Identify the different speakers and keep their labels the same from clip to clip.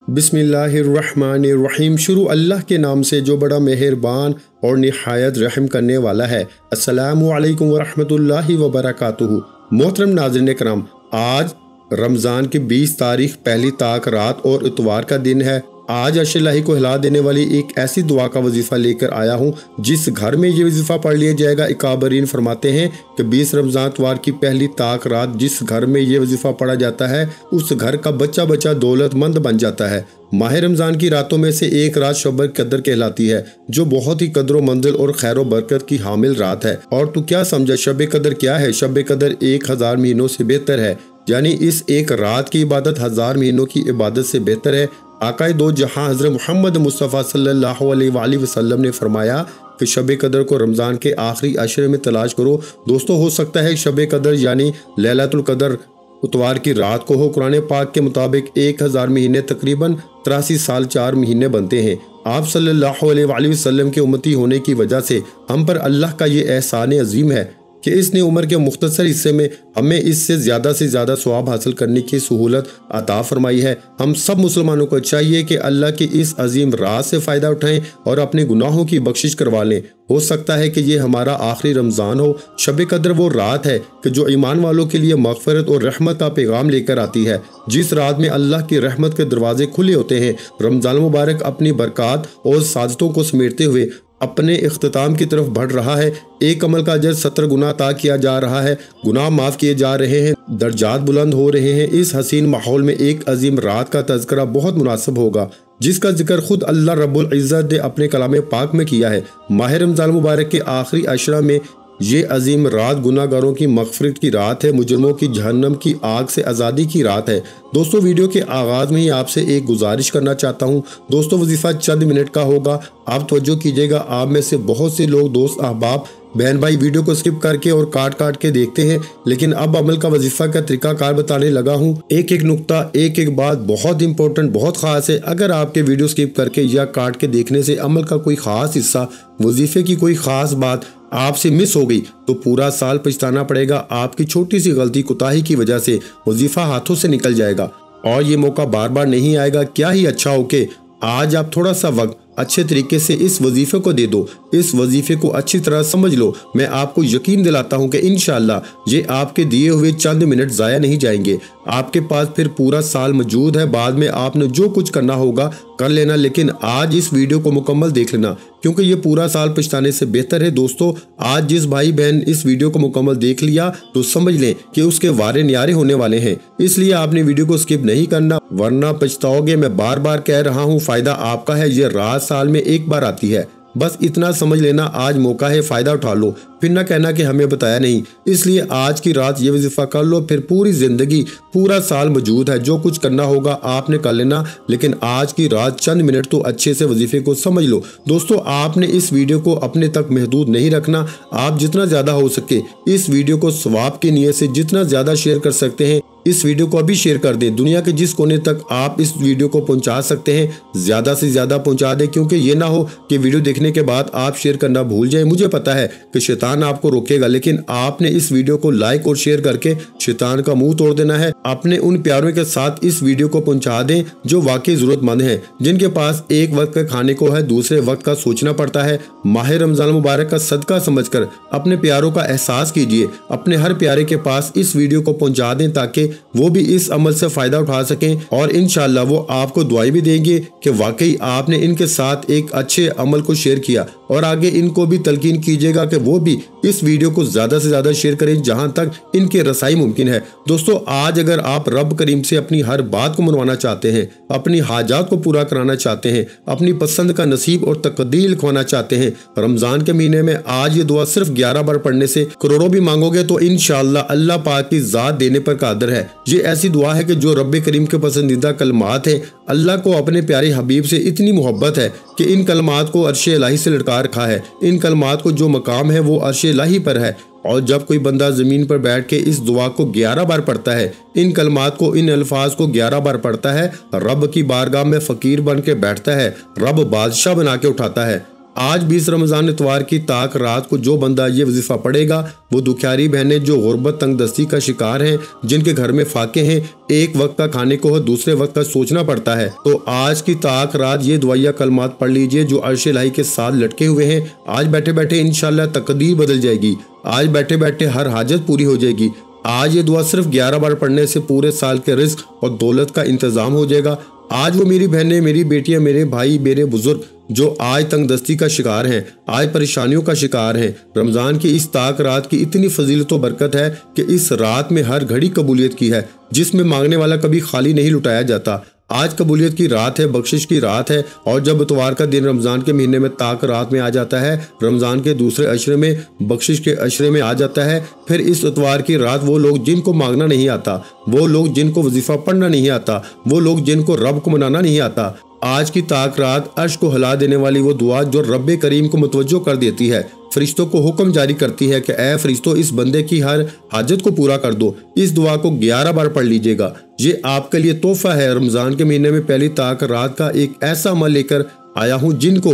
Speaker 1: बिस्मिल्लाहिर्रहमानिर्रहीम। शुरू अल्लाह के नाम से जो बड़ा मेहरबान और निहायत रहम करने वाला है। अस्सलामु अलैकुम वरहमतुल्लाहि वबरकातुहू। मोहतरम नाज़रीन कराम, आज रमज़ान की 20 तारीख पहली ताक रात और इतवार का दिन है। आज अर्श-ए-इलाही को हिला देने वाली एक ऐसी दुआ का वजीफ़ा लेकर आया हूँ जिस घर में ये वजीफ़ा पढ़ लिया जाएगा। इकाबरीन फरमाते हैं कि 20 रमज़ान इतवार की पहली ताक रात जिस घर में ये वजीफ़ा पढ़ा जाता है उस घर का बच्चा बच्चा दौलतमंद बन जाता है। माह रमज़ान की रातों में से एक रात शब कदर कहलाती है, जो बहुत ही कदर मंजिल और खैर बरकत की हामिल रात है। और तू क्या समझा शब कदर क्या है? शब कदर 1000 महीनों से बेहतर है, यानी इस एक रात की इबादत 1000 महीनों की इबादत से बेहतर है। आकाए दो जहां हज़रत मोहम्मद मुस्तफ़ा सल्लल्लाहु अलैहि वसल्लम ने फरमाया कि शब कदर को रमज़ान के आखिरी अशरे में तलाश करो। दोस्तों, हो सकता है शब कदर यानी लैलतुल कदर इतवार की रात को हो। कुरान पाक के मुताबिक 1000 महीने तकरीबन 83 साल 4 महीने बनते हैं। आप सल्लल्लाहु अलैहि वसल्लम के उम्मती होने की वजह से हम पर अल्लाह का ये एहसान अजीम है कि इसने उम्र के मुख्तसर हिस्से में हमें इससे ज़्यादा सवाब हासिल करने की सहूलत अता फरमाई है। हम सब मुसलमानों को चाहिए कि अल्लाह की इस अजीम रात से फ़ायदा उठाएं और अपने गुनाहों की बख्शिश करवा लें। हो सकता है कि ये हमारा आखिरी रमज़ान हो। शब कदर वो रात है कि जो ईमान वालों के लिए मग़फ़िरत और रहमत का पैगाम लेकर आती है, जिस रात में अल्लाह की रहमत के दरवाजे खुले होते हैं। रमज़ान मुबारक अपनी बरक़ात और सादतों को समेटते हुए अपने इख्तिताम की तरफ बढ़ रहा है। एक अमल का अजर 70 गुना अता किया जा रहा है, गुनाह माफ़ किए जा रहे हैं, दर्जात बुलंद हो रहे हैं। इस हसीन माहौल में एक अजीम रात का तज़किरा बहुत मुनासिब होगा, जिसका जिक्र खुद अल्लाह रब्बुल इज़्ज़त ने अपने कलाम पाक में किया है। माह रमज़ान मुबारक के आखिरी अशरा में ये अजीम रात गुनाहगारों की मग़फ़िरत की रात है, मुजरिमों की जहन्नम की आग से आज़ादी की रात है। दोस्तों, वीडियो के आगाज़ में ही आपसे एक गुजारिश करना चाहता हूँ। दोस्तों, वजीफ़ा चंद मिनट का होगा, आप तवज्जो कीजिएगा। आप में से बहुत से लोग, दोस्त अहबाब, बहन भाई वीडियो को स्किप करके और काट के देखते हैं, लेकिन अब अमल का वजीफ़ा का तरीक़ाकार बताने लगा हूँ। एक एक नुक्ता, एक एक बात बहुत इंपॉर्टेंट, बहुत ख़ास है। अगर आपके वीडियो स्किप करके या काट के देखने से अमल का कोई ख़ास हिस्सा, वजीफ़े की कोई ख़ास बात आपसे मिस हो गई तो पूरा साल पछताना पड़ेगा। आपकी छोटी सी गलती, कोताही की वजह से वजीफ़ा हाथों से निकल जाएगा और ये मौका बार बार नहीं आएगा। क्या ही अच्छा हो कि आज आप थोड़ा सा वक्त अच्छे तरीके से इस वजीफ़े को दे दो, इस वजीफ़े को अच्छी तरह समझ लो। मैं आपको यकीन दिलाता हूं कि इंशाअल्लाह ये आपके दिए हुए चंद मिनट ज़ाया नहीं जाएंगे। आपके पास फिर पूरा साल मौजूद है। बाद में आपने जो कुछ करना होगा कर लेना, लेकिन आज इस वीडियो को मुकम्मल देख लेना, क्योंकि ये पूरा साल पछताने से बेहतर है। दोस्तों, आज जिस भाई बहन इस वीडियो को मुकम्मल देख लिया तो समझ लें कि उसके वारे न्यारे होने वाले हैं। इसलिए आपने वीडियो को स्किप नहीं करना, वरना पछताओगे। मैं बार बार कह रहा हूँ, फ़ायदा आपका है। ये रात साल में एक बार आती है, बस इतना समझ लेना। आज मौका है, फ़ायदा उठा लो, फिर ना कहना कि हमें बताया नहीं। इसलिए आज की रात ये वजीफ़ा कर लो, फिर पूरी ज़िंदगी, पूरा साल मौजूद है। जो कुछ करना होगा आपने कर लेना, लेकिन आज की रात चंद मिनट तो अच्छे से वजीफ़े को समझ लो। दोस्तों, आपने इस वीडियो को अपने तक महदूद नहीं रखना। आप जितना ज़्यादा हो सके इस वीडियो को सवाब की नीयत से जितना ज़्यादा शेयर कर सकते हैं, इस वीडियो को अभी शेयर कर दें। दुनिया के जिस कोने तक आप इस वीडियो को पहुंचा सकते हैं ज़्यादा से ज़्यादा पहुंचा दें, क्योंकि ये ना हो कि वीडियो देखने के बाद आप शेयर करना भूल जाएं। मुझे पता है कि शैतान आपको रोकेगा, लेकिन आपने इस वीडियो को लाइक और शेयर करके शैतान का मुंह तोड़ देना है। अपने उन प्यारों के साथ इस वीडियो को पहुंचा दें जो वाकई ज़रूरतमंद हैं, जिनके पास एक वक्त के खाने को है, दूसरे वक्त का सोचना पड़ता है। माह रमज़ान मुबारक का सदका समझकर अपने प्यारों का एहसास कीजिए। अपने हर प्यारे के पास इस वीडियो को पहुंचा दें ताकि वो भी इस अमल से फ़ायदा उठा सकें, और इंशाअल्लाह वो आपको दुआएं भी देंगे कि वाकई आपने इनके साथ एक अच्छे अमल को शेयर किया। और आगे इनको भी तलकीन कीजिएगा कि वो भी इस वीडियो को ज़्यादा से ज़्यादा शेयर करें जहां तक इनके रसाई मुमकिन है। दोस्तों, आज अगर आप रब करीम से अपनी हर बात को मनवाना चाहते हैं, अपनी हाजात को पूरा कराना चाहते हैं, अपनी पसंद का नसीब और तकदीर लिखवाना चाहते हैं, रमज़ान के महीने में आज ये दुआ सिर्फ 11 बार पढ़ने से करोड़ों भी मांगोगे तो इंशाअल्लाह अल्लाह पाक की ज़ात देने पर कादिर है। ये ऐसी दुआ है कि जो रब करीम के पसंदीदा कलमात हैं। अल्लाह को अपने प्यारे हबीब से इतनी मोहब्बत है कि इन कलमात को अर्श-ए-इलाही से लटका रखा है। इन कलमात को जो मकाम है वो अर्श-ए-इलाही पर है। और जब कोई बंदा ज़मीन पर बैठ के इस दुआ को 11 बार पढ़ता है, इन कलमात को, इन अल्फाज को 11 बार पढ़ता है, रब की बारगाह में फ़कीर बन के बैठता है, रब बादशाह बना के उठाता है। आज 20 रमज़ान इतवार की ताक रात को जो बंदा ये वजीफ़ा पढ़ेगा, वो दुखियारी बहनें जो गुर्बत तंगदस्ती का शिकार हैं, जिनके घर में फाके हैं, एक वक्त का खाने को हो दूसरे वक्त का सोचना पड़ता है, तो आज की ताक रात ये दुआया कलमात पढ़ लीजिए जो अर्श इलाही के साथ लटके हुए हैं। आज बैठे बैठे इंशाल्लाह तकदीर बदल जाएगी। आज बैठे बैठे हर हाजत पूरी हो जाएगी। आज ये दुआ सिर्फ 11 बार पढ़ने से पूरे साल के रिस्क और दौलत का इंतजाम हो जाएगा। आज वो मेरी बहनें, मेरी बेटियां, मेरे भाई, मेरे बुजुर्ग जो आज तंगदस्ती का शिकार हैं, आज परेशानियों का शिकार हैं, रमज़ान की इस ताक रात की इतनी फजीलत व बरकत है कि इस रात में हर घड़ी कबूलियत की है, जिसमें मांगने वाला कभी खाली नहीं लुटाया जाता। आज कबूलियत की रात है, बख्शिश की रात है। और जब इतवार का दिन रमज़ान के महीने में ताक रात में आ जाता है, रमज़ान के दूसरे अशरे में, बख्शिश के अशरे में आ जाता है, फिर इस इतवार की रात वो लोग जिनको मांगना नहीं आता, वो लोग जिनको वजीफ़ा पढ़ना नहीं आता, वो लोग जिनको रब को मनाना नहीं आता, आज की ताक रात अर्श को हिला देने वाली वो दुआ जो रब्बे करीम को मुतवज्जो कर देती है, फरिश्तों को हुक्म जारी करती है कि ए फरिश्तों, इस बंदे की हर हाजत को पूरा कर दो। इस दुआ को 11 बार पढ़ लीजिएगा। ये आपके लिए तोहफा है। रमज़ान के महीने में पहली ताक रात का एक ऐसा अमल लेकर आया हूँ, जिनको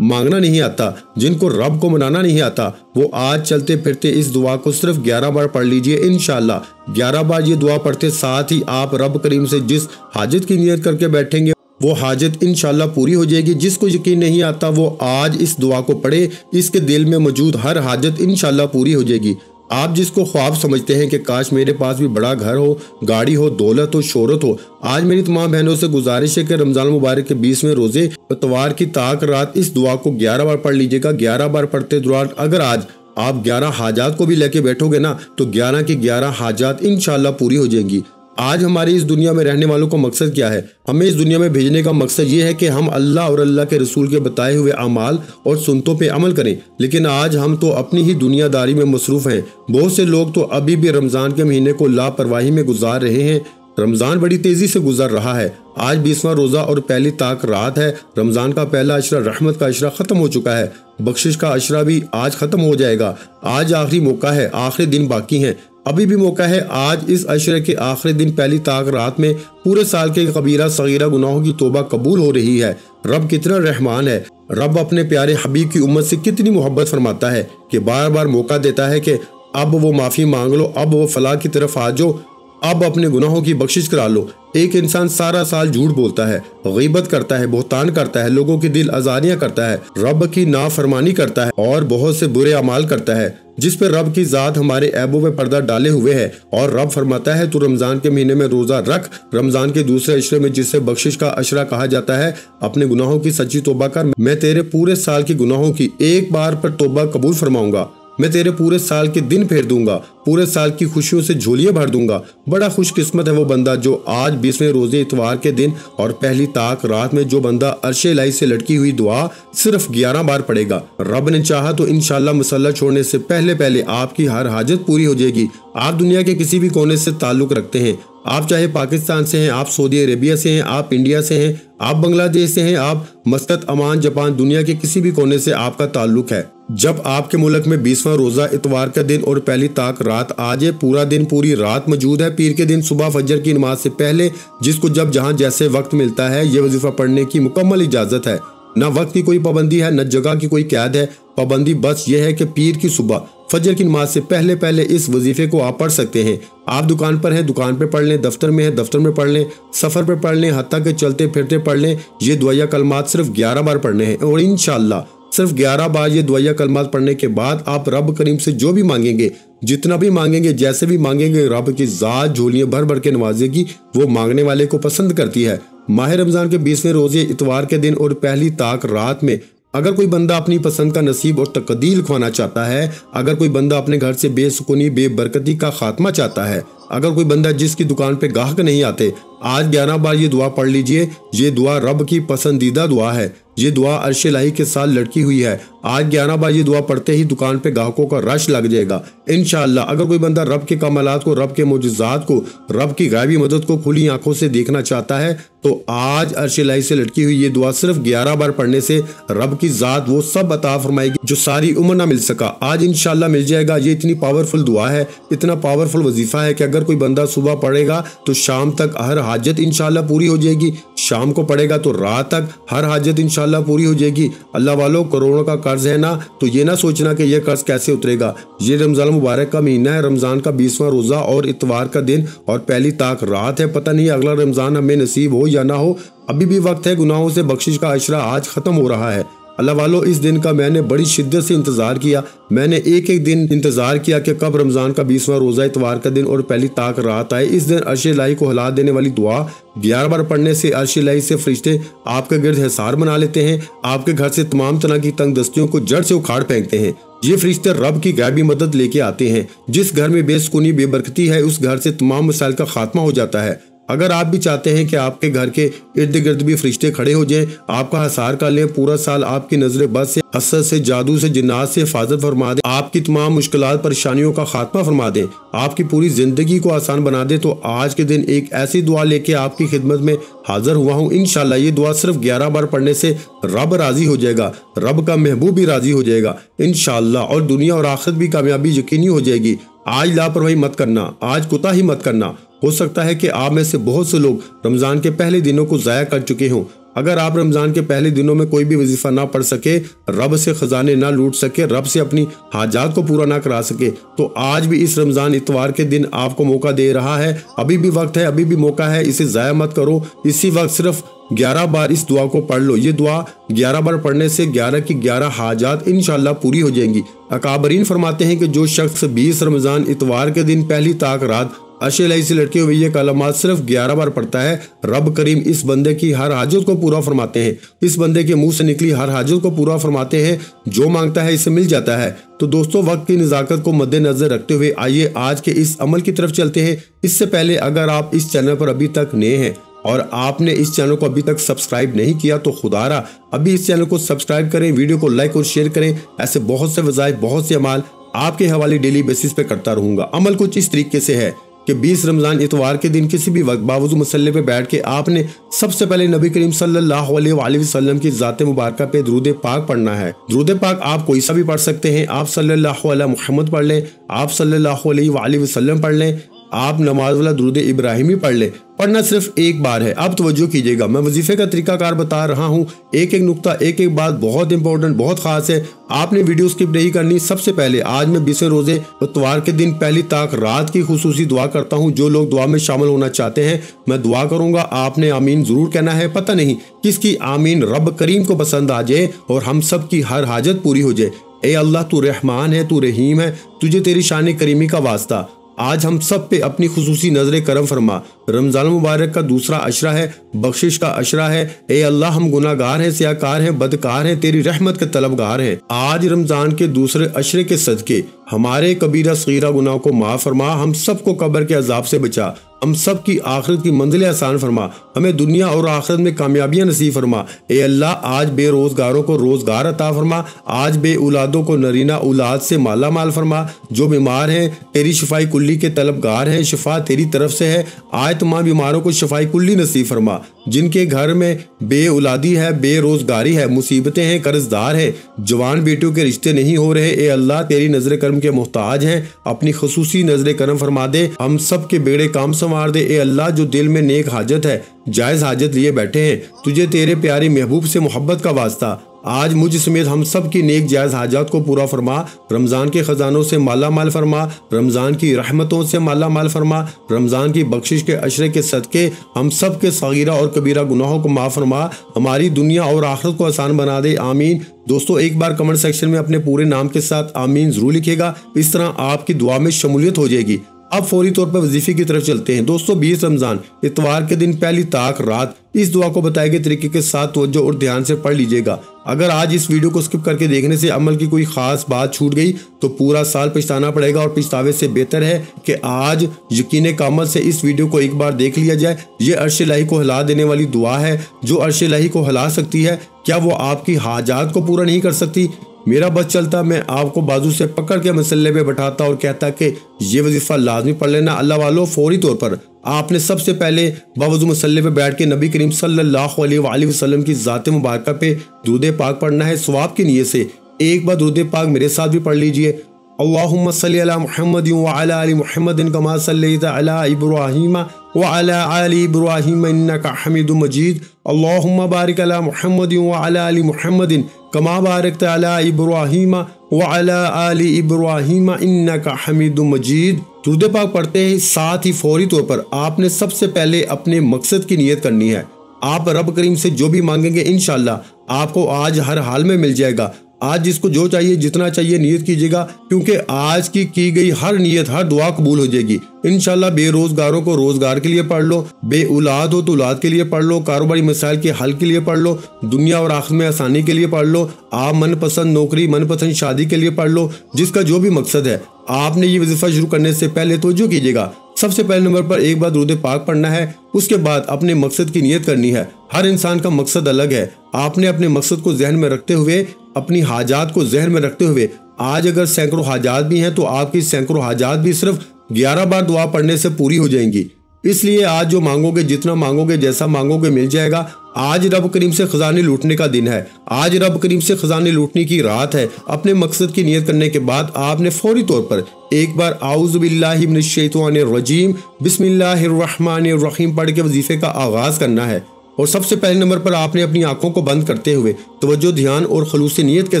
Speaker 1: मांगना नहीं आता, जिनको रब को मनाना नहीं आता, वो आज चलते फिरते इस दुआ को सिर्फ 11 बार पढ़ लीजिए। इंशाल्लाह 11 बार ये दुआ पढ़ते साथ ही आप रब करीम से जिस हाजत की नियत करके बैठेंगे, वो हाजत इंशाल्लाह पूरी हो जाएगी। जिसको यकीन नहीं आता वो आज इस दुआ को पढ़े, इसके दिल में मौजूद हर हाजत इंशाल्लाह पूरी हो जाएगी। आप जिसको ख्वाब समझते हैं कि काश मेरे पास भी बड़ा घर हो, गाड़ी हो, दौलत हो, शोहरत हो, आज मेरी तमाम बहनों से गुजारिश है कि रमज़ान मुबारक के 20वें रोजे इतवार की ताक रात इस दुआ को 11 बार पढ़ लीजिएगा। 11 बार पढ़ते दौरान अगर आज आप 11 हाजात को भी लेके बैठोगे ना, तो 11 की 11 हाजात इंशाल्लाह पूरी हो जाएंगी। आज हमारी इस दुनिया में रहने वालों का मकसद क्या है? हमें इस दुनिया में भेजने का मकसद ये है कि हम अल्लाह और अल्लाह के रसूल के बताए हुए अमाल और सुन्नतों पे अमल करें। लेकिन आज हम तो अपनी ही दुनियादारी में मसरूफ हैं। बहुत से लोग तो अभी भी रमज़ान के महीने को लापरवाही में गुजार रहे हैं। रमज़ान बड़ी तेजी से गुजर रहा है। आज 20वां रोज़ा और पहली ताक रात है। रमज़ान का पहला अशरा, रहमत का अशरा ख़त्म हो चुका है। बख्शिश का अशरा भी आज ख़त्म हो जाएगा। आज आखिरी मौका है, आखिरी दिन बाकी हैं, अभी भी मौका है। आज इस अशरे के आखिरी दिन पहली ताक रात में पूरे साल के कबीरा सगीरा गुनाहों की तौबा कबूल हो रही है। रब कितना रहमान है। रब अपने प्यारे हबीब की उम्मत से कितनी मोहब्बत फरमाता है कि बार बार मौका देता है कि अब वो माफ़ी मांग लो, अब वो फलाह की तरफ आ जाओ, अब अपने गुनाहों की बख्शिश करा लो। एक इंसान सारा साल झूठ बोलता है, गीबत करता है, बहतान करता है, लोगों की दिल आजारियां करता है, रब की नाफरमानी करता है और बहुत से बुरे अमाल करता है, जिस पे रब की जात हमारे ऐबों पे पर्दा डाले हुए है। और रब फरमाता है तू रमजान के महीने में रोजा रख, रमजान के दूसरे अशरे में जिसे बख्शिश का अशरा कहा जाता है, अपने गुनाहों की सच्ची तौबा कर, मैं तेरे पूरे साल की गुनाहों की एक बार पर तौबा कबूल फरमाऊंगा। मैं तेरे पूरे साल के दिन फेर दूंगा, पूरे साल की खुशियों से झोलियां भर दूंगा। बड़ा खुशकिस्मत है वो बंदा जो आज 20वें रोजे इतवार के दिन और पहली ताक रात में जो बंदा अर्शे इलाही से लटकी हुई दुआ सिर्फ 11 बार पढ़ेगा। रब ने चाहा तो इंशाल्लाह मुसल्ला छोड़ने से पहले पहले आपकी हर हाजत पूरी हो जाएगी। आप दुनिया के किसी भी कोने से ताल्लुक रखते हैं, आप चाहे पाकिस्तान से हैं, आप सऊदी अरेबिया से हैं, आप इंडिया से हैं, आप बांग्लादेश से हैं, आप मस्कत, अमान, जापान, दुनिया के किसी भी कोने से आपका ताल्लुक है। जब आपके मुल्क में 20वां रोजा इतवार का दिन और पहली ताक रात आ जाए, पूरा दिन पूरी रात मौजूद है। पीर के दिन सुबह फजर की नमाज से पहले जिसको जब जहां जैसे वक्त मिलता है, ये वजीफा पढ़ने की मुकम्मल इजाजत है। न वक्त की कोई पाबंदी है, न जगह की कोई कैद है। पाबंदी बस ये है कि पीर की सुबह फजर की नमाज से पहले पहले इस वजीफे को आप पढ़ सकते हैं। आप दुकान पर हैं, दुकान पे पढ़ लें, दफ्तर में है, दफ्तर में पढ़ लें, सफर पे पढ़ लें, हत्ता के चलते फिरते पढ़ लें। ये दुआया कलमात सिर्फ 11 बार पढ़ने हैं और इंशाअल्लाह सिर्फ 11 बार ये दुआया कलमात पढ़ने के बाद आप रब करीम से जो भी मांगेंगे, जितना भी मांगेंगे, जैसे भी मांगेंगे, रब की जात झोलियां भर भर के नवाजेगी। वो मांगने वाले को पसंद करती है। माह रमजान के 20वें रोजे इतवार के दिन और पहली ताक रात में अगर कोई बंदा अपनी पसंद का नसीब और तकदीर लिखवाना चाहता है, अगर कोई बंदा अपने घर से बेसुकूनी बेबरकती का खात्मा चाहता है, अगर कोई बंदा जिसकी दुकान पे गाहक नहीं आते, आज 11 बार ये दुआ पढ़ लीजिए। ये दुआ रब की पसंदीदा दुआ है। ये दुआ अर्श इलाही के साथ लटकी हुई है। आज 11 बार ये दुआ पढ़ते ही दुकान पे ग्राहकों का रश लग जाएगा इंशाअल्लाह। अगर कोई बंदा रब के कमालात को, रब के मोजज़ात को, रब की गायबी मदद को खुली आंखों से देखना चाहता है, तो आज अर्श इलाही से लटकी हुई ये दुआ सिर्फ 11 बार पढ़ने से रब की जात वो सब अता फरमाएगी जो सारी उम्र ना मिल सका, आज इंशाअल्लाह मिल जाएगा। ये इतनी पावरफुल दुआ है, इतना पावरफुल वजीफा है कि अगर अगर कोई बंदा सुबह पढ़ेगा तो शाम तक हर हाजत इंशाल्लाह पूरी हो जाएगी, शाम को पढ़ेगा तो रात तक हर हाजत इंशाल्लाह पूरी हो जाएगी। अल्लाह वालों, करोड़ों का कर्ज है ना, तो ये ना सोचना कि ये कर्ज कैसे उतरेगा। ये रमजान मुबारक का महीना है, रमजान का 20वां रोजा और इतवार का दिन और पहली ताक रात है। पता नहीं अगला रमजान हमें नसीब हो या ना हो, अभी भी वक्त है। गुनाहों से बख्शिश का अशरा आज खत्म हो रहा है। अल्लाह वालों, इस दिन का मैंने बड़ी शिद्दत से इंतजार किया। मैंने एक एक दिन इंतजार किया कि कब रमजान का 20वां रोजा इतवार का दिन और पहली ताक रात आए। इस दिन अर्श इलाही को हिला देने वाली दुआ 11 बार पढ़ने से अर्श इलाही से फरिश्ते आपके गिर्द हिसार बना लेते हैं, आपके घर से तमाम तरह की तंग दस्तियों को जड़ से उखाड़ फेंकते हैं। ये फरिश्ते रब की गैबी मदद लेके आते हैं। जिस घर में बेसुकूनी बेबरकती है उस घर से तमाम मसाइल का खात्मा हो जाता है। अगर आप भी चाहते हैं कि आपके घर के इर्द गिर्द भी फरिश्ते खड़े हो जाएं, आपका हसार कर लें, पूरा साल आपकी नजर बद से, असर से, जादू से, जिन्नात से हिफाजत फरमा दें, आपकी तमाम मुश्किलात परेशानियों का खात्मा फरमा दें, आपकी पूरी जिंदगी को आसान बना दे, तो आज के दिन एक ऐसी दुआ लेके आपकी खिदमत में हाजिर हुआ हूँ। इंशाल्लाह ये दुआ सिर्फ 11 बार पढ़ने से रब राजी हो जाएगा, रब का महबूब भी राजी हो जाएगा इंशाल्लाह, और दुनिया और आखिरत भी कामयाबी यकीनी हो जाएगी। आज लापरवाही मत करना, आज कोताही मत करना। हो सकता है कि आप में से बहुत से लोग रमजान के पहले दिनों को ज़ाया कर चुके हों। अगर आप रमजान के पहले दिनों में कोई भी वजीफा ना पढ़ सके, रब से खजाने ना लूट सके, रब से अपनी हाजात को पूरा ना करा सके, तो आज भी इस रमजान इतवार के दिन आपको मौका दे रहा है। अभी भी वक्त है, अभी भी मौका है, इसे ज़ाया मत करो। इसी वक्त सिर्फ 11 बार इस दुआ को पढ़ लो। ये दुआ 11 बार पढ़ने से 11 की 11 हाजात इंशाल्लाह पूरी हो जाएंगी। अकाबरीन फरमाते हैं कि जो शख्स 20 रमजान इतवार के दिन पहली ताक रात अर्श इलाही से लटके हुए ये कलमात सिर्फ 11 बार पढ़ता है, रब करीम इस बंदे की हर हाजत को पूरा फरमाते हैं। इस बंदे के मुंह से निकली हर हाजत को पूरा फरमाते हैं। जो मांगता है इसे मिल जाता है। तो दोस्तों, वक्त की नज़ाकत को मद्देनजर रखते हुए आइए आज के इस अमल की तरफ चलते हैं। इससे पहले अगर आप इस चैनल पर अभी तक नए हैं और आपने इस चैनल को अभी तक सब्सक्राइब नहीं किया, तो खुदारा अभी इस चैनल को सब्सक्राइब करें, वीडियो को लाइक और शेयर करें। ऐसे बहुत से वज़ाइफ, बहुत से अमाल आपके हवाले डेली बेसिस पे करता रहूंगा। अमल कुछ इस तरीके से है कि 20 रमजान इतवार के दिन किसी भी वक्त बावजू मसल्ले पे बैठ के आपने सबसे पहले नबी करीम सल्लल्लाहु अलैहि वसल्लम की ज़ात मुबारका पे दुरूद पाक पढ़ना है। दुरूद पाक आप कोई सा भी पढ़ सकते हैं। आप सल्लल्लाहु अलैहि मुहम्मद पढ़ लें, आप सल्लल्लाहु अलैहि वसल्लम पढ़ लें, आप नमाज वाला दुरूद इब्राहिमी पढ़ लें। पढ़ना सिर्फ एक बार है। अब तवज्जो कीजिएगा, मैं वजीफे का तरीकाकार बता रहा हूँ। एक एक नुक्ता, एक एक बात बहुत इंपॉर्टेंट, बहुत खास है। आपने वीडियो स्किप नहीं करनी। सबसे पहले आज मैं 20वें रोजे इतवार के दिन पहली ताक रात की खुसूसी दुआ करता हूँ। जो लोग दुआ में शामिल होना चाहते हैं, मैं दुआ करूंगा, आपने आमीन जरूर कहना है। पता नहीं किसकी आमीन रब करीम को पसंद आ जाए और हम सब की हर हाजत पूरी हो जाए। ए अल्लाह, तू रहमान है, तू रहीम है, तुझे तेरी शान करीमी का वास्ता। आज हम सब पे अपनी खुसूसी नजर करम फरमा। रमजान मुबारक का दूसरा अशरा है, बख्शिश का अशरा है। ए अल्लाह, हम गुनाहगार हैं, सियाकार हैं, बदकार हैं, तेरी रहमत के तलबगार हैं। आज रमजान के दूसरे अशरे के सदके हमारे कबीरा सगीरा गुनाह को माफ फरमा, हम सबको कब्र के अजाब से बचा, हम सब की आखिरत की मंजिल आसान फरमा, हमें दुनिया और आखिरत में कामयाबियां नसीब फरमा। ए अल्लाह, आज बेरोजगारों को रोजगार अता फरमा, आज बे औलादों को नरीना औलाद से माला माल फरमा। जो बीमार हैं तेरी शिफाई कुल्ली के तलबगार हैं, शिफा तेरी तरफ से है। आज तमाम बीमारों को शिफाई कुल्ली नसीब फरमा। जिनके घर में बे औलादी है, बेरोजगारी है, मुसीबतें हैं, कर्जदार है, जवान बेटियों के रिश्ते नहीं हो रहे, ए अल्लाह तेरी नजर करम के मोहताज हैं, अपनी खसूसी नजर करम फरमा दे, हम सब के बेड़े काम संवार दे। ए अल्लाह, जो दिल में नेक हाजत है, जायज हाजत लिए बैठे हैं, तुझे तेरे प्यारे महबूब से मोहब्बत का वास्ता, आज मुझ समेत हम सब की नेक जायज हाजात को पूरा फरमा। रमजान के खजानों से माला माल फरमा, रमजान की रहमतों से माला माल फरमा, रमजान की बख्शिश के अशरे के सदके हम सब के सगीरा और कबीरा गुनाहों को माफ फरमा, हमारी दुनिया और आखिरत को आसान बना दे। आमीन। दोस्तों, एक बार कमेंट सेक्शन में अपने पूरे नाम के साथ आमीन जरूर लिखिएगा, इस तरह आपकी दुआ में शमूलियत हो जाएगी। अब फौरी तौर पर वजीफे की तरफ चलते हैं। दोस्तों, 20 रमजान इतवार के दिन पहली ताक रात इस दुआ को बताए गए तरीके के साथ तवज्जो और ध्यान से पढ़ लीजिएगा। अगर आज इस वीडियो को स्किप करके देखने से अमल की कोई खास बात छूट गई तो पूरा साल पछताना पड़ेगा, और पछतावे से बेहतर है कि आज यकीन कामल से इस वीडियो को एक बार देख लिया जाए। ये अर्श इलाही को हिला देने वाली दुआ है। जो अर्श इलाही को हिला सकती है, क्या वो आपकी हाजात को पूरा नहीं कर सकती? मेरा बस चलता, मैं आपको बाजू से पकड़ के मसल्ले पे बैठाता और कहता कि ये वजीफा लाजमी पढ़ लेना। अल्लाह वालों, फौरी तौर पर आपने सबसे पहले बावजू मसल्ले पे बैठ के नबी करीम सल्लल्लाहु अलैहि वसल्लम की ज़ात मुबारका पे दुरूद पाक पढ़ना है। सवाब की नीयत से एक बार दुरूद पाक मेरे साथ भी पढ़ लीजिए। अल्लाहुम्मा सल्ली अला मुहम्मद व अला आलि मुहम्मद कमा सल्लैता अला इब्राहीम व अला आलि इब्राहीम इन्नका हमीदुम मजीद। अल्लाहुम्मा बारिक अला मुहम्मद व अला आलि मुहम्मद कमा बारकता अला इब्राहीम व अला आलि इब्राहीम इन्नका हमीदुम मजीद। दुरूद पाक पढ़ते ही साथ ही फौरी तौर पर आपने सबसे पहले अपने मकसद की नियत करनी है। आप रब करीम से जो भी मांगेंगे इंशाअल्लाह आपको आज हर हाल में मिल जाएगा। आज जिसको जो चाहिए जितना चाहिए नियत कीजिएगा, क्योंकि आज की गई हर नियत हर दुआ कबूल हो जाएगी इंशाअल्लाह। बेरोजगारों को रोजगार के लिए पढ़ लो, बे औलाद हो तो औलाद के लिए पढ़ लो, कारोबारी मसाइल के हल के लिए पढ़ लो, दुनिया और आखिरत में आसानी के लिए पढ़ लो, आप मनपसंद नौकरी मनपसंद शादी के लिए पढ़ लो। जिसका जो भी मकसद है आपने ये वजीफा शुरू करने से पहले तो जो कीजिएगा, सबसे पहले नंबर पर एक बार दुरूद पाक पढ़ना है, उसके बाद अपने मकसद की नियत करनी है। हर इंसान का मकसद अलग है। आपने अपने मकसद को जहन में रखते हुए, अपनी हाजात को जहन में रखते हुए, आज अगर सैकड़ों हाजात भी हैं तो आपकी सैकड़ों हाजात भी सिर्फ 11 बार दुआ पढ़ने से पूरी हो जाएंगी। इसलिए आज जो मांगोगे, जितना मांगोगे, जैसा मांगोगे मिल जाएगा। आज रब करीम से खजाने लूटने का दिन है। आज रब करीम से खजाने लूटने की रात है। अपने मकसद की नियत करने के बाद आपने फौरी तौर पर एक बार आऊज़ु बिल्लाहि मिनश शैतानिर रजीम बिस्मिल्लाहिर रहमानिर रहीम पढ़ के वजीफे का आगाज करना है। और सबसे पहले नंबर पर आपने अपनी आंखों को बंद करते हुए तवज्जो, ध्यान और खलूस नियत के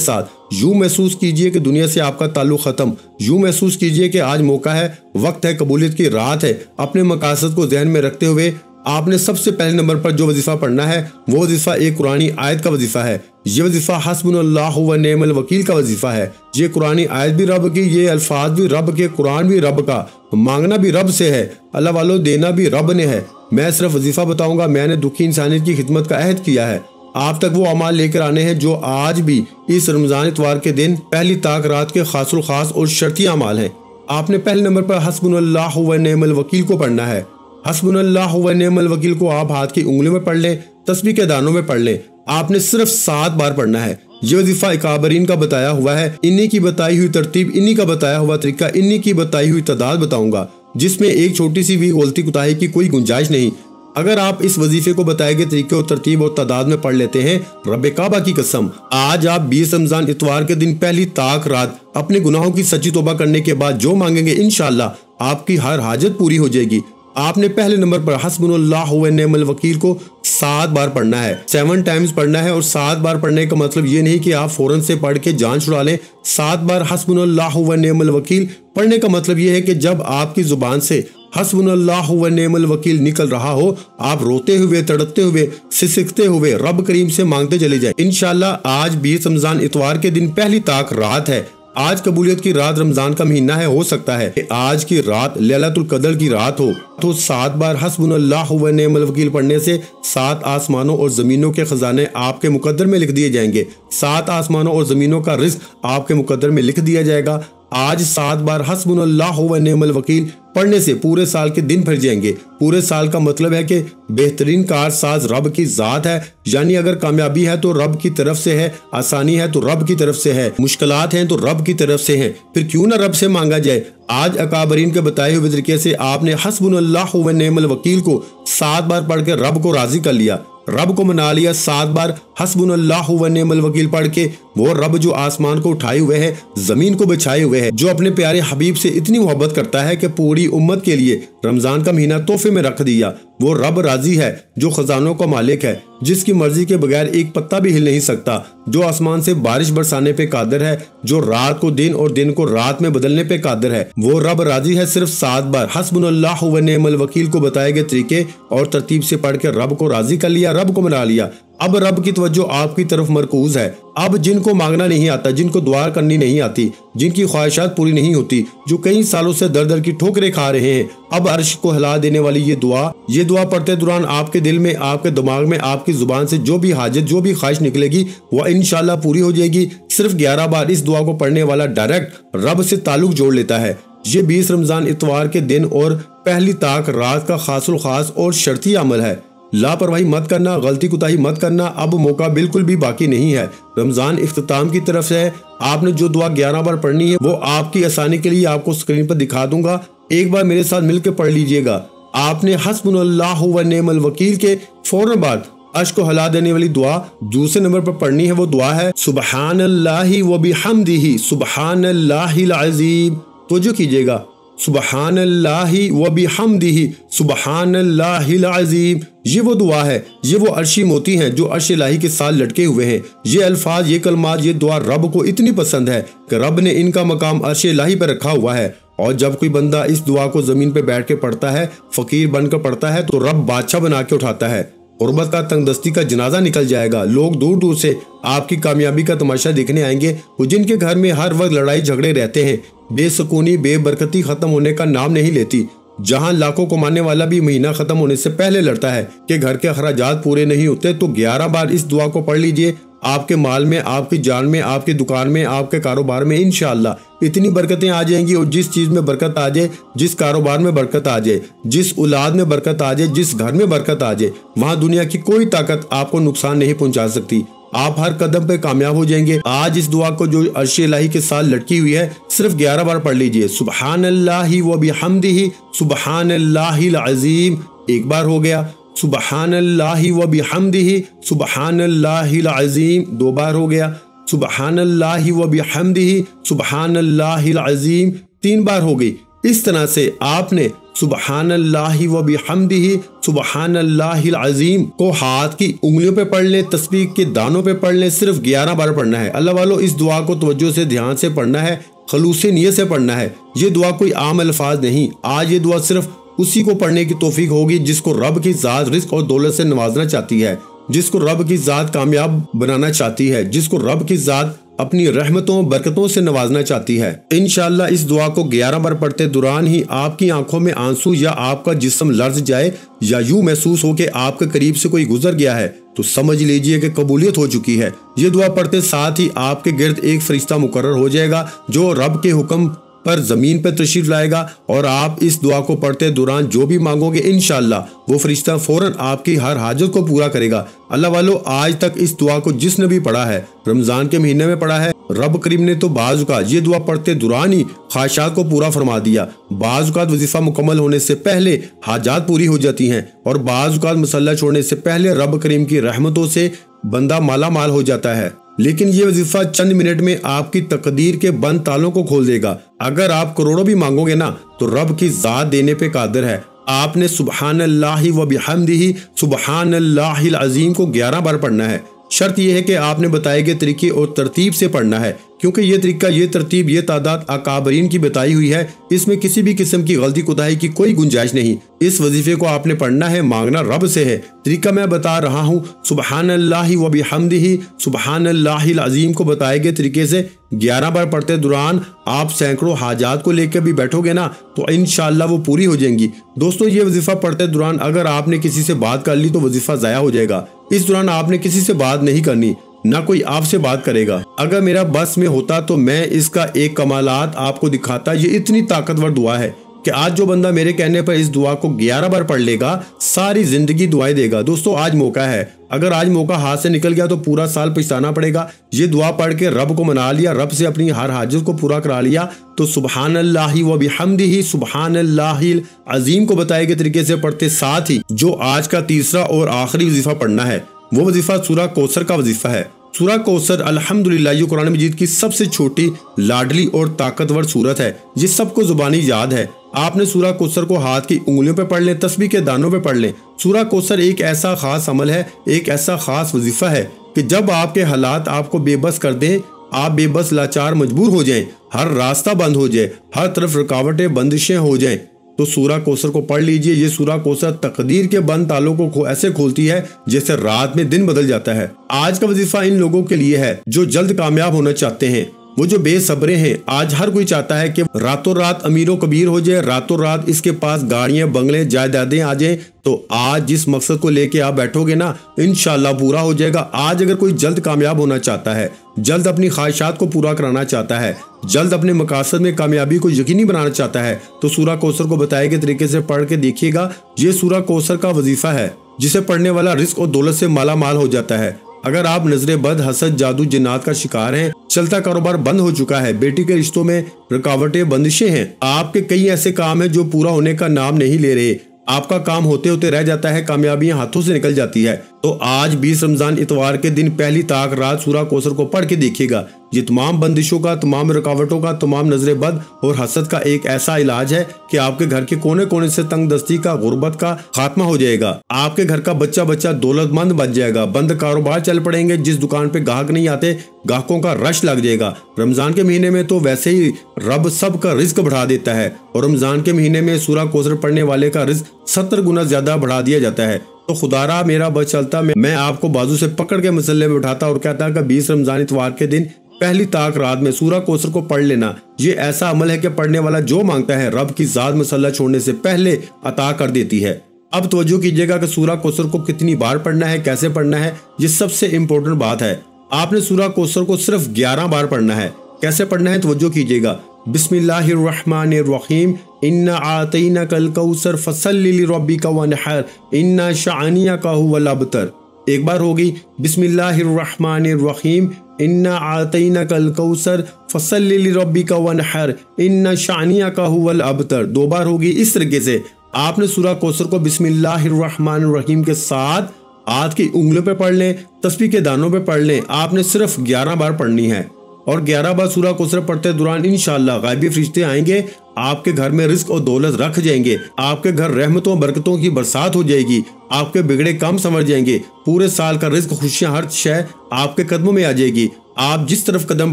Speaker 1: साथ यूं महसूस कीजिए कि दुनिया से आपका ताल्लुक खत्म। यूं महसूस कीजिए कि आज मौका है, वक्त है, कबूलियत की रात है। अपने मकासद को ध्यान में रखते हुए आपने सबसे पहले नंबर पर जो वजीफा पढ़ना है वो वजीफा एक कुरानी आयत का वजीफा है। ये वजीफा हस्बुनल्लाहु व निअमल वकील का वजीफा है। ये कुरानी आयत भी रब की, ये अल्फाज भी रब के, कुरान भी रब का, मांगना भी रब से है, अल्लाह वालों देना भी रब ने है। मैं सिर्फ वजीफा बताऊंगा। मैंने दुखी इंसानियत की खिदमत का अहद किया है। आप तक वो अमाल लेकर आने हैं जो आज भी इस रमजान इतवार के दिन पहली ताक रात के खासुल खास और शर्ती अमाल हैं। आपने पहले नंबर पर हस्बुनल्लाहु व निअमल वकील को पढ़ना है। हस्बुनल्लाहु व निअमल वकील को आप हाथ की उंगलियों में पढ़ लें, तस्बीह के दानों में पढ़ लें। आपने सिर्फ 7 बार पढ़ना है। ये वजीफा इकाबरीन का बताया हुआ है। इन्हीं की बताई हुई तरतीब, इन्हीं का बताया हुआ तरीका, इन्हीं की बताई हुई तादाद बताऊंगा, जिसमें एक छोटी सी भी गलती कुताही की कोई गुंजाइश नहीं। अगर आप इस वजीफे को बताए गए तरीके और तरतीब और तादाद में पढ़ लेते हैं, रब काबा की कसम आज आप 20 रमजान इतवार के दिन पहली ताक रात अपने गुनाहों की सच्ची तौबा करने के बाद जो मांगेंगे इंशाअल्लाह आपकी हर हाजत पूरी हो जाएगी। आपने पहले नंबर पर हस्बुनल्लाहु व निअमल वकील को 7 बार पढ़ना है, 7 टाइम्स पढ़ना है। और 7 बार पढ़ने का मतलब ये नहीं कि आप फौरन से पढ़ के जान छुड़ा लें। 7 बार हस्बुनल्लाहु व निअमल वकील पढ़ने का मतलब ये है कि जब आपकी जुबान से हस्बुनल्लाहु व निअमल वकील निकल रहा हो, आप रोते हुए, तड़पते हुए, सिसकते हुए रब करीम से मांगते चले जाए। इंशाअल्लाह आज 20 रमजान इतवार के दिन पहली ताक रात है। आज कबूलियत की रात, रमजान का महीना है। हो सकता है कि आज की रात लैलतुल कदर की रात हो। तो 7 बार हस्बुनल्लाहु व निअमल वकील पढ़ने से 7 आसमानों और जमीनों के खजाने आपके मुकद्दर में लिख दिए जाएंगे। 7 आसमानों और जमीनों का रिज्क आपके मुकद्दर में लिख दिया जाएगा। आज 7 बार हस्बुनल्लाहु व निअमल वकील पढ़ने से पूरे साल के दिन फिर जाएंगे। पूरे साल का मतलब है कि बेहतरीन कारसाज रब की जात है। यानी अगर कामयाबी है तो रब की तरफ से है, आसानी है तो रब की तरफ से है, मुश्किलात हैं तो रब की तरफ से हैं। फिर क्यों ना रब से मांगा जाए। आज अकाबरीन के बताए हुए तरीके से आपने हस्बुनल्लाहु व निअमल वकील को 7 बार पढ़ के रब को राजी कर लिया, रब को मना लिया। 7 बार हस्बुनल्लाहु व निअमल वकील पढ़ के वो रब जो आसमान को उठाए हुए है, जमीन को बिछाए हुए है, जो अपने प्यारे हबीब से इतनी मोहब्बत करता है कि पूरी उम्मत के लिए रमजान का महीना तोहफे में रख दिया। वो रब राजी है जो खजानों का मालिक है, जिसकी मर्जी के बगैर एक पत्ता भी हिल नहीं सकता, जो आसमान से बारिश बरसाने पे कादिर है, जो रात को दिन और दिन को रात में बदलने पे कादिर है। वो रब राजी है। सिर्फ 7 बार हस्बुनल्लाहु व निअमल वकील को बताए गए तरीके और तरतीब से पढ़ के रब को राजी कर लिया, रब को मना लिया। अब रब की तवज्जो आपकी तरफ मरकूज है। अब जिनको मांगना नहीं आता, जिनको दुआ करनी नहीं आती, जिनकी ख्वाहिशात पूरी नहीं होती, जो कई सालों से दर दर की ठोकरें खा रहे हैं, अब अर्श को हिला देने वाली ये दुआ पढ़ते दौरान आपके दिल में, आपके दिमाग में, आपकी जुबान से जो भी हाजत, जो भी ख्वाहिश निकलेगी वह इंशाल्लाह पूरी हो जाएगी। सिर्फ 11 बार इस दुआ को पढ़ने वाला डायरेक्ट रब से ताल्लुक जोड़ लेता है। ये 20 रमजान इतवार के दिन और पहली ताक रात का खासुल खास और शर्ती अमल है। लापरवाही मत करना, गलती कुताही मत करना। अब मौका बिल्कुल भी बाकी नहीं है। रमजान इख्तिताम की तरफ से है। आपने जो दुआ 11 बार पढ़नी है वो आपकी आसानी के लिए आपको स्क्रीन पर दिखा दूंगा। एक बार मेरे साथ मिलकर पढ़ लीजिएगा। आपने हस्बुनल्लाहु व निअमल वकील के फौरन बाद अर्श को हिला देने वाली दुआ दूसरे नंबर पर पढ़नी है, वो दुआ है सुबहानल्लाहि व बिहम्दिही सुबहानल्लाहिल अज़ीम। तो जो कीजिएगा, सुबहानल्लाहि व बिहम्दिही सुबहानल्लाहिल अज़ीम। ये वो दुआ है, ये वो अर्शी मोती हैं जो अर्श इलाही के साथ लटके हुए हैं। ये अल्फाज, ये कलमात, ये दुआ रब को इतनी पसंद है कि रब ने इनका मकाम अर्श इलाही पर रखा हुआ है। और जब कोई बंदा इस दुआ को जमीन पे बैठ के पढ़ता है, फकीर बनकर पढ़ता है, तो रब बादशाह बना के उठाता है। गुर्बत का, तंगदस्ती का जनाजा निकल जाएगा। लोग दूर दूर से आपकी कामयाबी का तमाशा देखने आएंगे। वो जिनके घर में हर वक्त लड़ाई झगड़े रहते हैं, बेसुकूनी बेबरकती खत्म होने का नाम नहीं लेती। जहां लाखों कमाने वाला भी महीना खत्म होने से पहले लड़ता है कि घर के अखराजात पूरे नहीं होते, तो 11 बार इस दुआ को पढ़ लीजिए। आपके माल में, आपकी जान में, आपकी दुकान में, आपके कारोबार में इंशाअल्लाह इतनी बरकतें आ जाएंगी। और जिस चीज में बरकत आ जाए, जिस कारोबार में बरकत आ जाए, जिस औलाद में बरकत आ जाए, जिस घर में बरकत आ जाए, वहां दुनिया की कोई ताकत आपको नुकसान नहीं पहुंचा सकती। आप हर कदम पे कामयाब हो जाएंगे। आज इस दुआ को जो अर्श इलाही के साथ लटकी हुई है, सिर्फ 11 बार पढ़ लीजिए। सुबहानल्लाहि व बिहम्दिही सुबहानल्लाहिल अज़ीम। एक बार हो गया। सुबहानल्लाहि व बिहम्दिही सुबहानल्लाहिल अज़ीम। 2 बार हो गया। सुबहानल्लाहि व बिहम्दिही सुबहानल्लाहिल अज़ीम। 3 बार हो गई। इस तरह से आपने सुबहानल्लाहि व बिहम्दिही सुबहानल्लाहिल अज़ीम को हाथ की उंगलियों पे पढ़ लें, तस्बीह के दानों पे पढ़ लें। सिर्फ 11 बार पढ़ना है। अल्लाह वालों, इस दुआ को तवज्जो से, ध्यान से पढ़ना है, खलूस नियत से पढ़ना है। ये दुआ कोई आम अल्फाज नहीं। आज ये दुआ सिर्फ उसी को पढ़ने की तौफीक होगी जिसको रब की ज़ात रिज़्क़ और दौलत से नवाजना चाहती है, जिसको रब की ज़ात कामयाब बनाना चाहती है, जिसको रब की ज़ात अपनी रहमतों बरकतों से नवाजना चाहती है। इंशाअल्लाह इस दुआ को 11 बार पढ़ते दौरान ही आपकी आंखों में आंसू या आपका जिस्म लर्ज जाए या यूं महसूस हो कि आपके करीब से कोई गुजर गया है, तो समझ लीजिए कि कबूलियत हो चुकी है। ये दुआ पढ़ते साथ ही आपके गिर्द एक फरिश्ता मुकर्रर हो जाएगा जो रब के हुक्म पर जमीन पर तशरीफ लाएगा। और आप इस दुआ को पढ़ते दौरान जो भी मांगोगे, इंशाअल्लाह वो फरिश्ता फौरन आपकी हर हाजत को पूरा करेगा। अल्लाह वालों, आज तक इस दुआ को जिसने भी पढ़ा है, रमजान के महीने में पढ़ा है, रब करीम ने तो बाज़ औक़ात ये दुआ पढ़ते दौरान ही ख्वाहिशात को पूरा फरमा दिया। बाज़ औक़ात वजीफा मुकम्मल होने से पहले हाजात पूरी हो जाती हैं, और बाज़ औक़ात मसल्ला छोड़ने से पहले रब करीम की रहमतों से बंदा माला माल हो जाता है। लेकिन ये वजीफा चंद मिनट में आपकी तकदीर के बंद तालों को खोल देगा। अगर आप करोड़ों भी मांगोगे ना, तो रब की ज़ात देने पे कादिर है। आपने सुबहानल्लाहि व बिहम्दिही सुबहानल्लाहिल अज़ीम को 11 बार पढ़ना है। शर्त यह है कि आपने बताए गए तरीके और तरतीब से पढ़ना है, क्योंकि ये तरीका, ये तरतीब, ये तादाद अकाबरीन की बताई हुई है। इसमें किसी भी किस्म की गलती कोताही की कोई गुंजाइश नहीं। इस वजीफे को आपने पढ़ना है, मांगना रब से है। तरीका मैं बता रहा हूँ, सुबहानल्लाहि व बिहम्दिही सुबहानल्लाहिल अज़ीम को बताए गए तरीके से 11 बार पढ़ते दौरान आप सैकड़ों हाजात को लेकर भी बैठोगे ना, तो इंशाअल्लाह वो पूरी हो जाएंगी। दोस्तों, ये वजीफा पढ़ते दौरान अगर आपने किसी से बात कर ली तो वजीफा ज़ाया हो जाएगा। इस दौरान आपने किसी से बात नहीं करनी, ना कोई आपसे बात करेगा। अगर मेरा बस में होता तो मैं इसका एक कमालात आपको दिखाता। ये इतनी ताकतवर दुआ है कि आज जो बंदा मेरे कहने पर इस दुआ को 11 बार पढ़ लेगा, सारी जिंदगी दुआएं देगा। दोस्तों, आज मौका है। अगर आज मौका हाथ से निकल गया तो पूरा साल पछताना पड़ेगा। ये दुआ पढ़ के रब को मना लिया, रब से अपनी हर हाजत को पूरा करा लिया, तो सुबहानल्लाहि व बिहम्दिही सुबहानल्लाहिल अज़ीम को बताए गए तरीके से पढ़ते साथ ही जो आज का तीसरा और आखिरी वजीफा पढ़ना है, वो वजीफा सूरह कौसर का वजीफा है। सूरह कौसर अल्हम्दुलिल्लाह ये कुरान मजीद की सबसे छोटी, लाडली और ताकतवर सूरत है। ये सबको जुबानी याद है। आपने सूरह कौसर को हाथ की उंगलियों पे पढ़ लें, तस्बीह के दानों पे पढ़ लें। सूरह कौसर एक ऐसा खास अमल है, एक ऐसा खास वजीफा है कि जब आपके हालात आपको बेबस कर दें, आप बेबस लाचार मजबूर हो जाएं, हर रास्ता बंद हो जाए, हर तरफ रुकावटें बंदिशें हो जाएं, तो सूरह कौसर को पढ़ लीजिए। ये सूरह कौसर तकदीर के बंद तालों को ऐसे खोलती है जैसे रात में दिन बदल जाता है। आज का वजीफा इन लोगों के लिए है जो जल्द कामयाब होना चाहते हैं, वो जो बेसब्रे हैं। आज हर कोई चाहता है कि रातों रात अमीरों कबीर हो जाए, रातों रात इसके पास गाड़ियां, बंगले, जायदादें आ जाए। तो आज जिस मकसद को लेके आप बैठोगे ना, इंशाल्लाह पूरा हो जाएगा। आज अगर कोई जल्द कामयाब होना चाहता है, जल्द अपनी ख्वाहिशात को पूरा कराना चाहता है, जल्द अपने मकासद में कामयाबी को यकीनी बनाना चाहता है, तो सूरह कौसर को बताए गए तरीके से पढ़ के देखिएगा। ये सूरह कौसर का वजीफा है जिसे पढ़ने वाला रिस्क और दौलत से माला माल हो जाता है। अगर आप नजरे बद, हसद, जादू, जिन्नात का शिकार हैं, चलता कारोबार बंद हो चुका है, बेटी के रिश्तों में रुकावटें, बंदिशें हैं, आपके कई ऐसे काम हैं जो पूरा होने का नाम नहीं ले रहे, आपका काम होते होते रह जाता है, कामयाबियां हाथों से निकल जाती है, तो आज 20 रमजान इतवार के दिन पहली ताक रात सूरह कौसर को पढ़ के देखिएगा। ये तमाम बंदिशों का, तमाम रुकावटों का, तमाम नजर बद और हसद का एक ऐसा इलाज है कि आपके घर के कोने कोने से तंग दस्ती का, गुर्बत का खात्मा हो जाएगा। आपके घर का बच्चा बच्चा दौलतमंद बन जाएगा। बंद कारोबार चल पड़ेंगे। जिस दुकान पे ग्राहक नहीं आते, ग्राहकों का रश लग जाएगा। रमजान के महीने में तो वैसे ही रब सब का रिस्क बढ़ा देता है और रमजान के महीने में सूरह कौसर पढ़ने वाले का रिस्क 70 गुना ज्यादा बढ़ा दिया जाता है। तो खुदारा मेरा बच चलता, मैं आपको बाजू से पकड़ के मसल्ले में उठाता और कहता कि 20 रमजान इतवार के दिन पहली ताक रात में सूरह कौसर को पढ़ लेना। ये ऐसा अमल है कि पढ़ने वाला जो मांगता है रब की जात मसल्ला छोड़ने से पहले अता कर देती है। अब तवज्जो कीजिएगा कि सूरह कौसर को कितनी बार पढ़ना है, कैसे पढ़ना है, ये सबसे इंपॉर्टेंट बात है। आपने सूरह कौसर को सिर्फ 11 बार पढ़ना है। कैसे पढ़ना है तवज्जो कीजिएगा। बिस्मिल्लाहिर्रहमानिर्रहीम, इन्ना आतैनाकल कौसर फसल्लि लिरब्बिका वनहर, इन्ना शानियका हुवल अबतर। एक बार होगी बिस्मिल्लाहिर्रहमानिर्रहीम, इन्ना आतैनाकल कौसर फसल्लि लिरब्बिका वनहर, इन्ना शानियका हुवल अबतर। 2 बार होगी। इस तरीके से आपने सूरह कौसर को बिस्मिल्लाहिर्रहमानिर्रहीम के साथ हाथ की उंगलियों पे पढ़ लें, तस्बीह के दानों पे पढ़ लें। आपने सिर्फ 11 बार पढ़नी है और 11 बार सूरह कौसर पढ़ते दौरान इंशाअल्लाह गायबी फरिश्ते आएंगे, आपके घर में रिस्क और दौलत रख जाएंगे। आपके घर रहमतों बरकतों की बरसात हो जाएगी। आपके बिगड़े काम संवर जाएंगे। पूरे साल का रिस्क, खुशियां, हर शय आपके कदमों में आ जाएगी। आप जिस तरफ कदम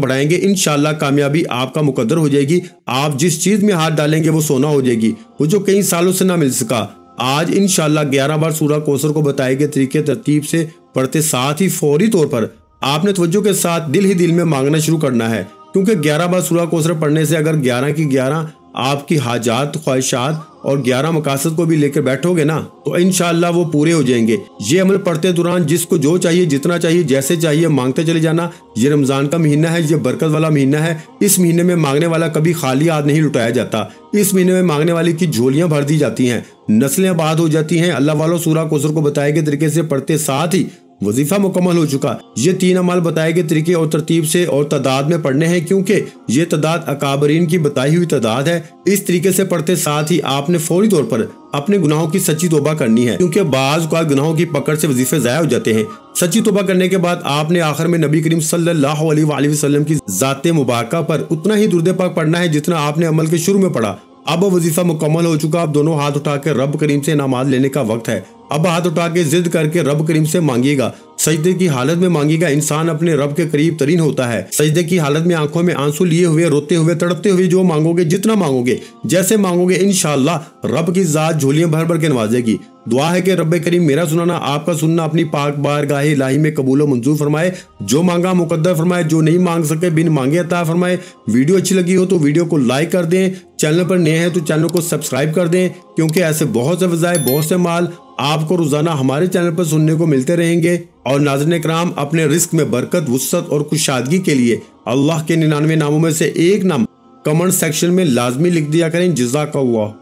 Speaker 1: बढ़ाएंगे इंशाअल्लाह कामयाबी आपका मुकद्दर हो जाएगी। आप जिस चीज में हाथ डालेंगे वो सोना हो जाएगी, वो जो कई सालों से ना मिल सका। आज इंशाअल्लाह 11 बार सूरह कौसर को बताए गए तरीके तरतीब से पढ़ते साथ ही फौरी तौर पर आपने तवज्जो के साथ दिल ही दिल में मांगना शुरू करना है, क्योंकि 11 बार सूरह कौसर पढ़ने से अगर 11 की 11 आपकी हाजात, ख्वाहिशात और 11 मकासद को भी लेकर बैठोगे ना तो इंशाअल्लाह वो पूरे हो जाएंगे। ये अमल पढ़ते दौरान जिसको जो चाहिए, जितना चाहिए, जैसे चाहिए मांगते चले जाना। ये रमजान का महीना है, ये बरकत वाला महीना है। इस महीने में मांगने वाला कभी खाली हाथ नहीं लुटाया जाता। इस महीने में मांगने वाले की झोलियां भर दी जाती हैं, नस्लें आबाद हो जाती हैं। अल्लाह वालों सूरह कौसर को बताए गए तरीके से पढ़ते साथ ही वजीफा मुकम्मल हो चुका। ये 3 अमल बताए गए तरीके और तरतीब से और तादाद में पढ़ने हैं, क्योंकि ये तादाद अकाबरीन की बताई हुई तादाद है। इस तरीके से पढ़ते साथ ही आपने फौरी तौर पर अपने गुनाहों की सच्ची तौबा करनी है, क्योंकि बाज़ औक़ात गुनाहों की पकड़ से वजीफे ज़ाया हो जाते हैं। सच्ची तौबा करने के बाद आपने आखिर में नबी करीम सल्लल्लाहु अलैहि वसल्लम की ज़ाते मुबारका पर उतना ही दुरूद पाक पढ़ना है जितना आपने अमल के शुरू में पढ़ा। अब वजीफा मुकम्मल हो चुका। अब दोनों हाथ उठा के रब करीम से इनामात लेने का वक्त है। अब हाथ उठा के जिद करके रब करीम से मांगिएगा। सजदे की हालत में मांगिएगा। इंसान अपने रब के करीब तरीन होता है। सजदे की हालत में आंखों में आंसू लिए हुए, रोते हुए, तड़पते हुए जो मांगोगे, जितना मांगोगे, जैसे मांगोगे, इंशाअल्लाह रब की जात झोलियां भर भर के नवाजेगी। दुआ है कि रब करीम मेरा सुनाना, आपका सुनना अपनी पाक बारगाह इलाही में कबूल व मंजूर फरमाए। जो मांगा मुकद्दर फरमाए, जो नहीं मांग सके बिन मांगे अता फरमाए। वीडियो अच्छी लगी हो तो वीडियो को लाइक कर दें। चैनल पर नए हैं तो चैनल को सब्सक्राइब कर दें, क्योंकि ऐसे बहुत से वज़ाए, बहुत से माल आपको रोजाना हमारे चैनल पर सुनने को मिलते रहेंगे। और नाज़रीन किराम, अपने रिस्क में बरकत, वुसअत और खुशहादगी के लिए अल्लाह के 99 नामों में से एक नाम कमेंट सेक्शन में लाजमी लिख दिया करें। जज़ाकल्लाह।